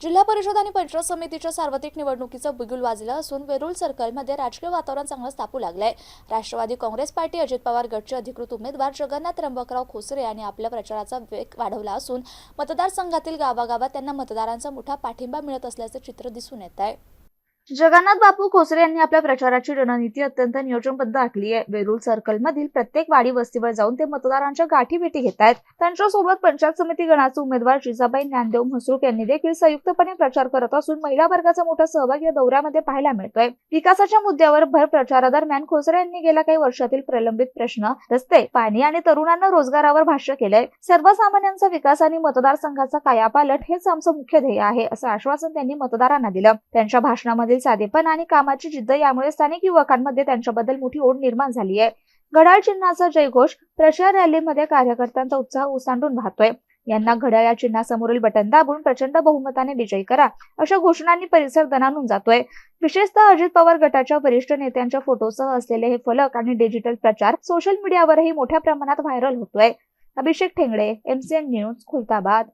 जिल्हा परिषद आणि पंचायत समितीच्या सार्वत्रिक निवडणुकीचं बिगुल वाजलं असून वेरूळ सर्कलमध्ये राजकीय वातावरण चांगलंच तापू लागलंय। राष्ट्रवादी काँग्रेस पार्टी अजित पवार गटचे अधिकृत उमेदवार जगन्नाथ त्र्यंबकराव खोसरे यांनी आपल्या प्रचाराचा वेग वाढवला असून मतदारसंघातील गावागावात त्यांना मतदारांचा मोठा पाठिंबा मिळत असल्याचे चित्र दिसून येत आहे। जगन्नाथ बापू खोसरे यांनी आपल्या प्रचाराची रणनीती अत्यंत नियोजनबद्ध आखली आहे। वेरूळ सर्कल मधील प्रत्येक वाडी वस्तीवर जाऊन ते मतदारांच्या गाठीभेटी घेत आहेत। त्यांच्यासोबत पंचायत समिती गणाचे उमेदवार जिजाबाई ज्ञानदेव म्हसरूक यांनी देखील संयुक्तपणे प्रचार करत असून महिला वर्गाचा मोठा सहभाग या दौऱ्यामध्ये पाहायला मिळतोय। विकासाच्या मुद्द्यावर भर प्रचारादरम्यान खोसरे यांनी गेल्या काही वर्षातील प्रलंबित प्रश्न, रस्ते, पाणी आणि तरुणांना रोजगारावर भाष्य केलंय। सर्वसामान्यांचा विकास आणि मतदारसंघाचा कायापालट हेच आमचं मुख्य ध्येय आहे, असं आश्वासन त्यांनी मतदारांना दिलं। त्यांच्या भाषणामध्ये साधेपण आणि कामाची जिद्द यामुळे स्थानिक युवकांमध्ये त्यांच्याबद्दल मोठी ओढ निर्माण झाली आहे। घड्याळ चिन्हाचा जयघोष प्रचार रॅलीमध्ये कार्यकर्त्यांचा उत्साह ओसंडून वाहतोय। यांना घड्याळ या चिन्हासमोरील बटन दाबून प्रचंड बहुमताने विजयी करा, अशा घोषणांनी परिसर दणाणून जातोय। विशेषतः अजित पवार गटाच्या वरिष्ठ नेत्यांच्या फोटोसह असलेले हे फलक आणि डिजिटल प्रचार सोशल मीडियावरही मोठ्या प्रमाणात व्हायरल होतोय। अभिषेक ठेंगडे, MCN न्यूज, खुलताबाद।